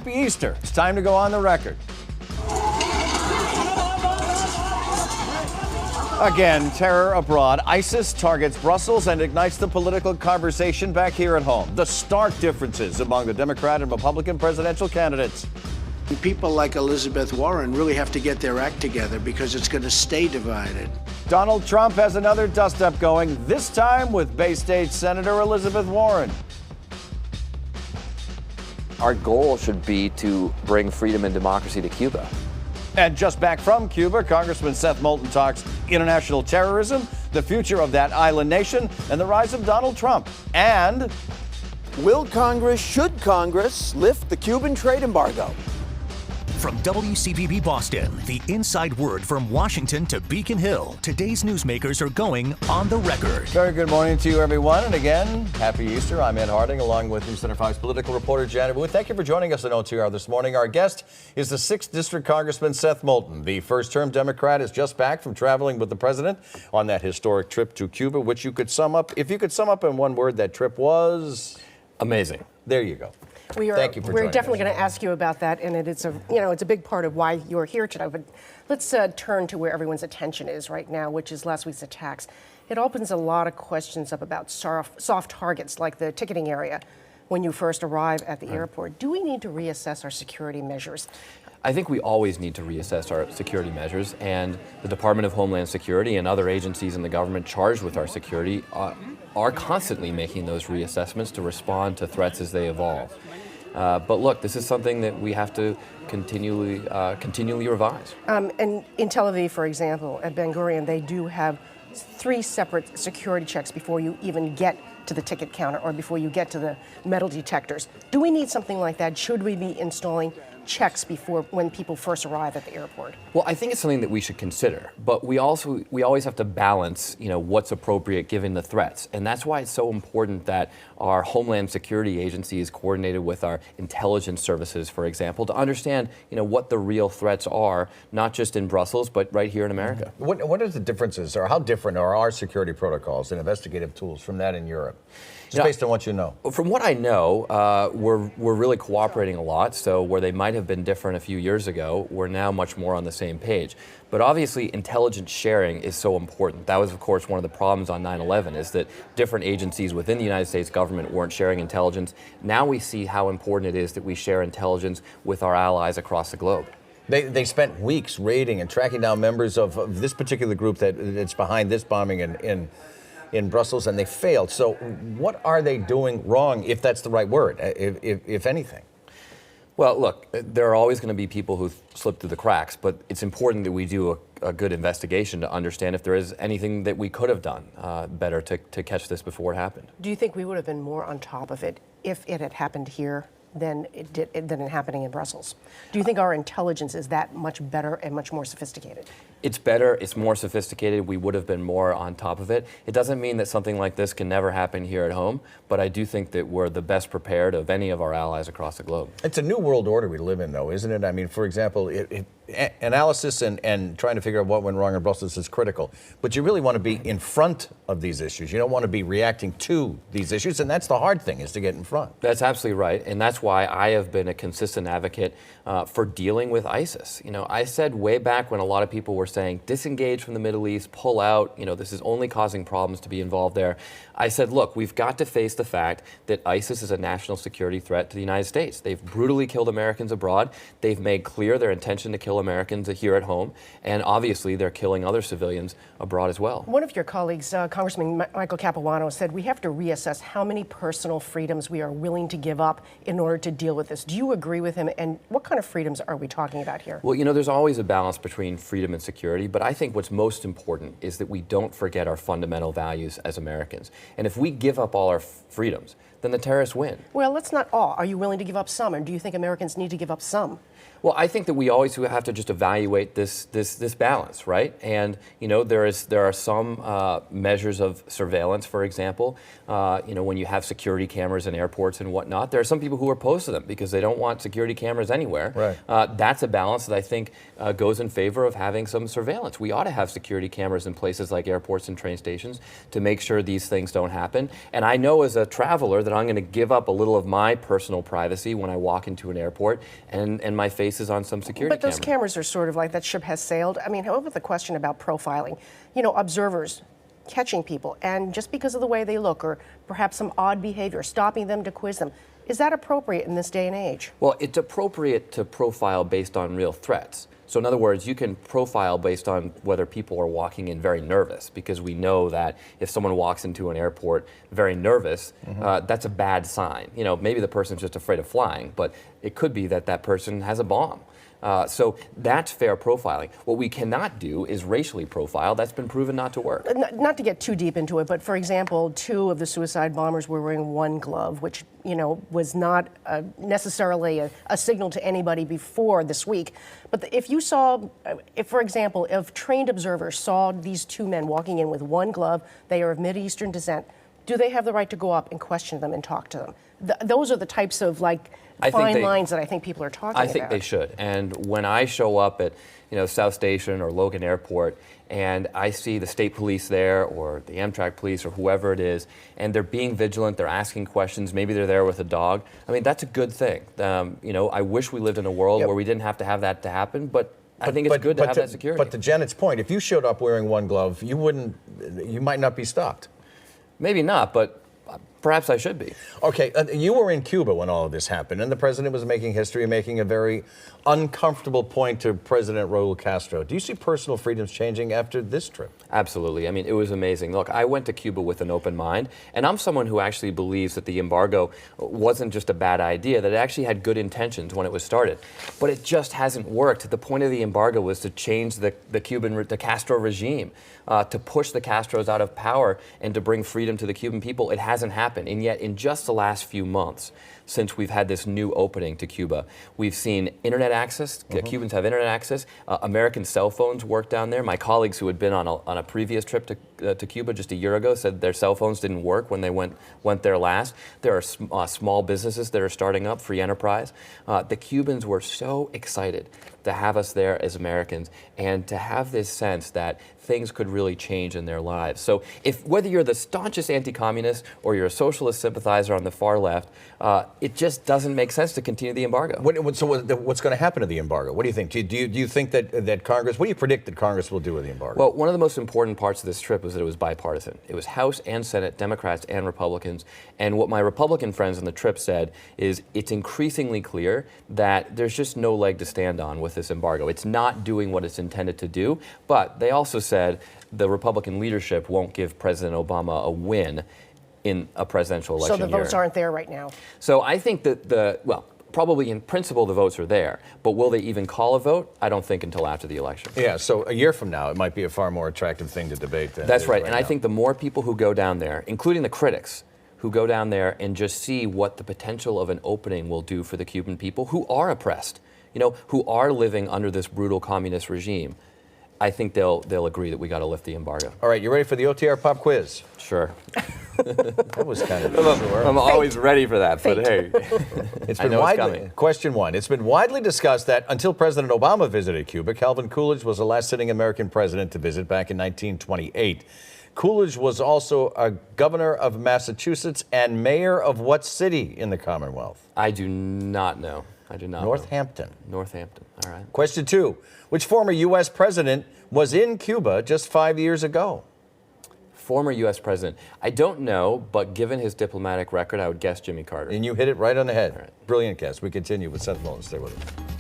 Happy Easter. It's time to go on the record. Again, terror abroad. ISIS targets Brussels and ignites the political conversation back here at home. The stark differences among the Democrat and Republican presidential candidates. People like Elizabeth Warren really have to get their act together because it's going to stay divided. Donald Trump has another dust-up going, this time with Bay State Senator Elizabeth Warren. Our goal should be to bring freedom and democracy to Cuba. And just back from Cuba, Congressman Seth Moulton talks international terrorism, the future of that island nation, and the rise of Donald Trump. And should Congress lift the Cuban trade embargo? From WCPB Boston, the inside word from Washington to Beacon Hill, today's newsmakers are going on the record. very good morning to you, everyone. And again, happy Easter. I'm Ed Harding, along with News Center 5's political reporter Janet Booth. Thank you for joining us on OTR this morning. Our guest is the 6th District Congressman Seth Moulton. The first-term Democrat is just back from traveling with the president on that historic trip to Cuba, which you could sum up, if you could sum up in one word, that trip was Amazing. There you go. Thank you for We're joining definitely us. going to ask you about that, and it's a big part of why you're here today. But let's turn to where everyone's attention is right now, which is last week's attacks. It opens a lot of questions up about soft targets like the ticketing area when you first arrive at the airport. Do we need to reassess our security measures? I think we always need to reassess our security measures, and the Department of Homeland Security and other agencies in the government charged with our security are constantly making those reassessments to respond to threats as they evolve. But look, this is something that we have to continually revise. And in Tel Aviv, for example, at Ben Gurion, they do have 3 separate security checks before you even get to the ticket counter or before you get to the metal detectors. Do we need something like that? Should we be installing checks before when people first arrive at the airport? Well, I think it's something that we should consider, but we always have to balance, what's appropriate given the threats, and that's why it's so important that our Homeland Security Agency is coordinated with our intelligence services, for example, to understand, what the real threats are, not just in Brussels, but right here in America. What are the differences, or how different are our security protocols and investigative tools from that in Europe? Just based on what you know. From what I know, we're really cooperating a lot. So where they might have been different a few years ago, we're now much more on the same page. But obviously, intelligence sharing is so important. That was, of course, one of the problems on 9/11, is that different agencies within the United States government weren't sharing intelligence. Now we see how important it is that we share intelligence with our allies across the globe. They spent weeks raiding and tracking down members of this particular group that's behind this bombing in Brussels, and they failed. So what are they doing wrong, if that's the right word, if anything? Well, look, there are always going to be people who slip through the cracks, but it's important that we do a good investigation to understand if there is anything that we could have done better to catch this before it happened. Do you think we would have been more on top of it if it had happened here than it happening in Brussels? Do you think our intelligence is that much better and much more sophisticated? It's better, it's more sophisticated, we would have been more on top of it. It doesn't mean that something like this can never happen here at home, but I do think that we're the best prepared of any of our allies across the globe. It's a new world order we live in, though, isn't it? I mean, for example, analysis and trying to figure out what went wrong in Brussels is critical, but you really want to be in front of these issues. You don't want to be reacting to these issues, and that's the hard thing, is to get in front. That's absolutely right, and that's why I have been a consistent advocate for dealing with ISIS. I said way back when a lot of people were saying, disengage from the Middle East, pull out, this is only causing problems to be involved there. I said, look, we've got to face the fact that ISIS is a national security threat to the United States. They've brutally killed Americans abroad. They've made clear their intention to kill Americans here at home, and obviously they're killing other civilians abroad as well. One of your colleagues, Congressman Michael Capuano, said we have to reassess how many personal freedoms we are willing to give up in order to deal with this. Do you agree with him, and what kind of freedoms are we talking about here? Well, there's always a balance between freedom and security, but I think what's most important is that we don't forget our fundamental values as Americans. And if we give up all our freedoms, then the terrorists win. Well, let's not all. Are you willing to give up some, or do you think Americans need to give up some? Well, I think that we always have to just evaluate this balance, right? And there are some measures of surveillance, for example. When you have security cameras in airports and whatnot, there are some people who are opposed to them because they don't want security cameras anywhere. Right. That's a balance that I think goes in favor of having some surveillance. We ought to have security cameras in places like airports and train stations to make sure these things don't happen. And I know as a traveler that that I'm going to give up a little of my personal privacy when I walk into an airport and my face is on some security But those camera. cameras are sort of like that ship has sailed. I mean, how about the question about profiling? You know, observers catching people, and just because of the way they look or perhaps some odd behavior, stopping them to quiz them. Is that appropriate in this day and age? Well, it's appropriate to profile based on real threats. So in other words, you can profile based on whether people are walking in very nervous, because we know that if someone walks into an airport very nervous, that's a bad sign. You know, maybe the person's just afraid of flying, but it could be that that person has a bomb. So that's fair profiling. What we cannot do is racially profile. That's been proven not to work. Not to get too deep into it, but for example, 2 of the suicide bombers were wearing one glove, which, you know, was not necessarily a signal to anybody before this week. But if you saw, if, for example, if trained observers saw these 2 men walking in with one glove, they are of Mideastern descent, do they have the right to go up and question them and talk to them? Those are the types of fine lines that I think people are talking about. I think they should. And when I show up at, you know, South Station or Logan Airport and I see the state police there or the Amtrak police or whoever it is, and they're being vigilant, they're asking questions, maybe they're there with a dog, I mean, that's a good thing. You know, I wish we lived in a world where we didn't have to have that to happen, but I think it's good to have that security. But to Janet's point, if you showed up wearing one glove, you might not be stopped. Maybe not, but perhaps I should be. Okay, you were in Cuba when all of this happened, and the president was making history, making a very uncomfortable point to President Raul Castro. Do you see personal freedoms changing after this trip? Absolutely. I mean, it was amazing. Look, I went to Cuba with an open mind, and I'm someone who actually believes that the embargo wasn't just a bad idea, that it actually had good intentions when it was started. But it just hasn't worked. The point of the embargo was to change the Castro regime, to push the Castros out of power and to bring freedom to the Cuban people. It hasn't happened. And yet, in just the last few months, since we've had this new opening to Cuba, we've seen internet access. Cubans have internet access. American cell phones work down there. My colleagues who had been on a previous trip to Cuba just a year ago said their cell phones didn't work when they went there last. There are small businesses that are starting up, free enterprise. The Cubans were so excited to have us there as Americans and to have this sense that things could really change in their lives. So whether you're the staunchest anti-communist or you're a socialist sympathizer on the far left, it just doesn't make sense to continue the embargo. So what's going to happen to the embargo? What do you think? Do you think that Congress, what do you predict that Congress will do with the embargo? Well, one of the most important parts of this trip was that it was bipartisan. It was House and Senate, Democrats and Republicans. And what my Republican friends on the trip said is it's increasingly clear that there's just no leg to stand on with this embargo. It's not doing what it's intended to do. But they also said the Republican leadership won't give President Obama a win in a presidential election So the votes aren't there right now. So I think that probably in principle the votes are there, but will they even call a vote? I don't think until after the election. Yeah, so a year from now, it might be a far more attractive thing to debate than That's right, and now. I think the more people who go down there, including the critics, who go down there and just see what the potential of an opening will do for the Cuban people who are oppressed, you know, who are living under this brutal communist regime, I think they'll agree that we got to lift the embargo. All right, you ready for the OTR pop quiz? Sure. That was kind of sure. I'm always ready for that, but hey, It's I been know it's widely, coming. question 1. It's been widely discussed that until President Obama visited Cuba, Calvin Coolidge was the last sitting American president to visit back in 1928. Coolidge was also a governor of Massachusetts and mayor of what city in the Commonwealth? I do not know. I do not Northampton. know. Northampton, all right. Question 2. Which former U.S. president was in Cuba just 5 years ago? Former U.S. president. I don't know, but given his diplomatic record, I would guess Jimmy Carter. And you hit it right on the head. Brilliant guess. We continue with Seth Moulton. Stay with us.